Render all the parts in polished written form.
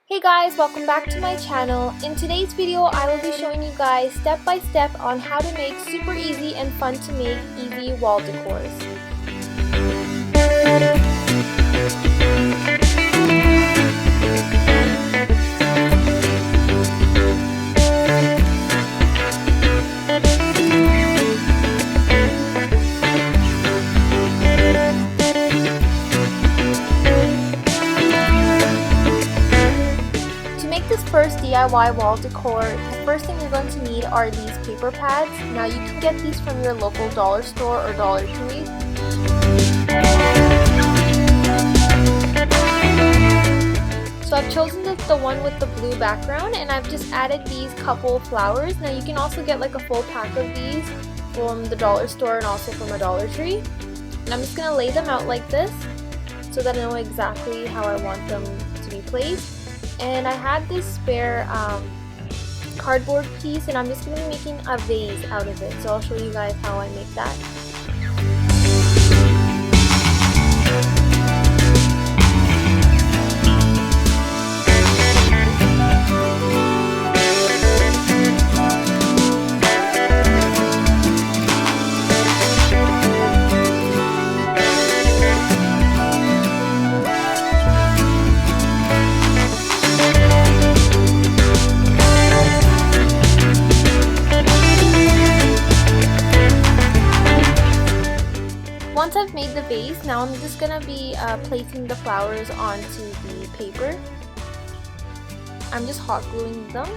Hey guys, welcome back to my channel. In today's video, I will be showing you guys step by step on how to make super easy and fun to make easy wall decors. First DIY wall decor, the first thing you're going to need are these paper pads. Now you can get these from your local dollar store or Dollar Tree. So I've chosen the one with the blue background and I've just added these couple flowers. Now you can also get like a full pack of these from the dollar store and also from a Dollar Tree. And I'm just going to lay them out like this so that I know exactly how I want them to be placed. And I had this spare cardboard piece and I'm just going to be making a vase out of it. So I'll show you guys how I make that. Once I've made the vase, now I'm just going to be placing the flowers onto the paper. I'm just hot gluing them.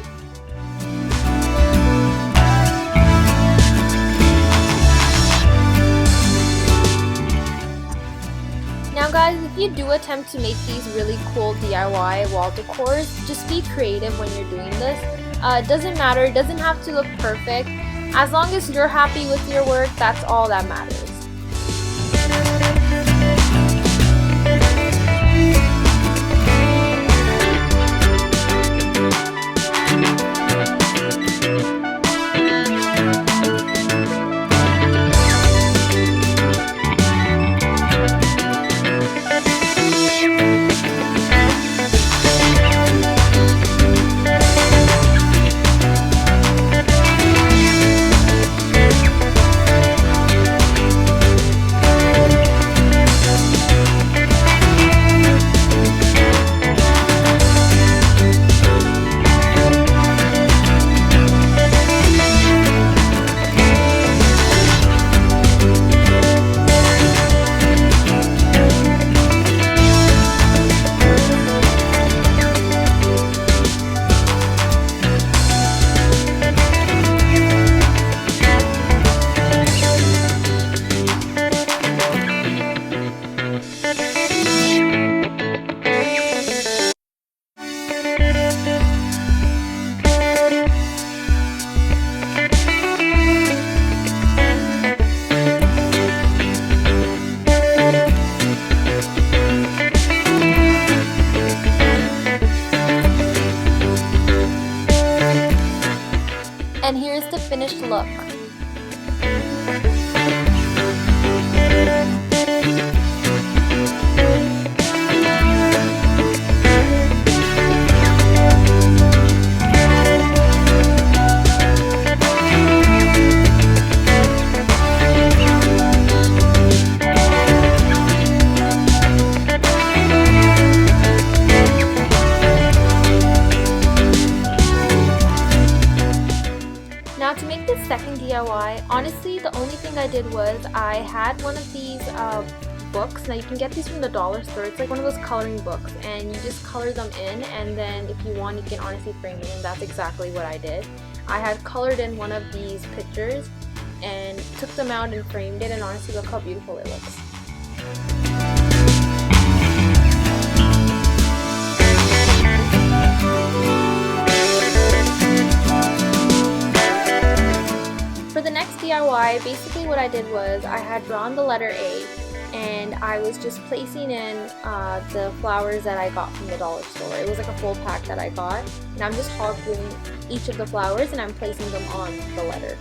Now guys, if you do attempt to make these really cool DIY wall decors, just be creative when you're doing this. It doesn't matter, it doesn't have to look perfect. As long as you're happy with your work, that's all that matters. And here's the finished look. Now to make this second DIY, honestly the only thing I did was I had one of these books. Now you can get these from the dollar store. It's like one of those coloring books and you just color them in, and then if you want you can honestly frame it, and that's exactly what I did. I had colored in one of these pictures and took them out and framed it, and honestly look how beautiful it looks. For the next DIY, basically what I did was I had drawn the letter A and I was just placing in the flowers that I got from the dollar store. It was like a full pack that I got, and I'm just hot gluing each of the flowers and I'm placing them on the letter.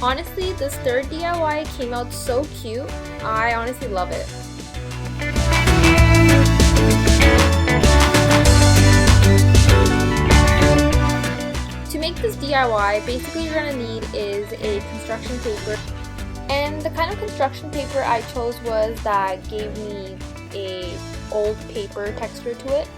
Honestly, this third DIY came out so cute. I honestly love it. To make this DIY, basically you're going to need is a construction paper. And the kind of construction paper I chose was that gave me a old paper texture to it.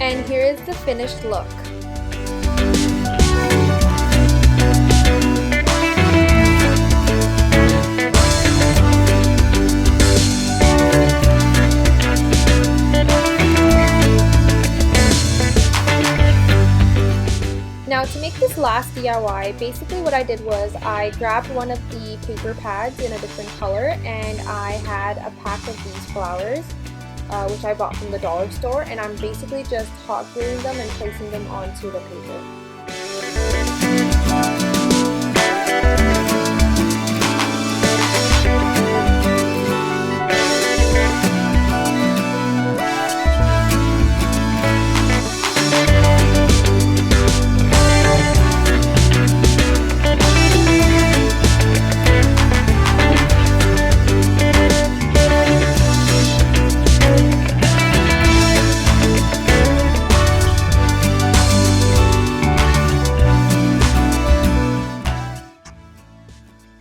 And here is the finished look. Now to make this last DIY, basically what I did was I grabbed one of the paper pads in a different color and I had a pack of these flowers. Which I bought from the dollar store, and I'm basically just hot gluing them and placing them onto the paper.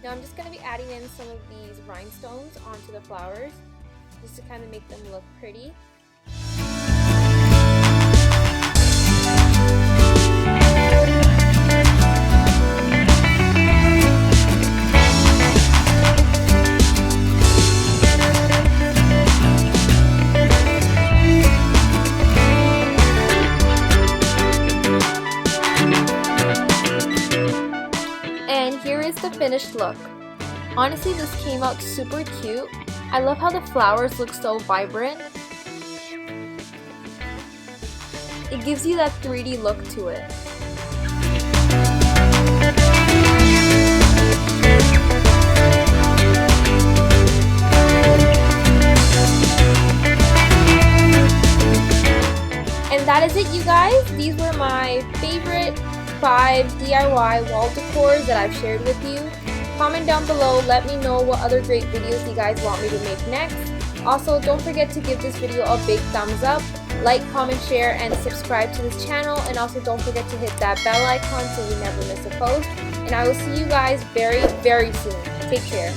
Now I'm just going to be adding in some of these rhinestones onto the flowers, just to kind of make them look pretty. And here is the finished look. Honestly, this came out super cute. I love how the flowers look so vibrant. It gives you that 3D look to it. And that is it, you guys. These were my favorite 5 DIY wall decors that I've shared with you. Comment down below, let me know what other great videos you guys want me to make next. Also, don't forget to give this video a big thumbs up, like, comment, share, and subscribe to this channel. And also don't forget to hit that bell icon so you never miss a post. And I will see you guys very, very soon. Take care.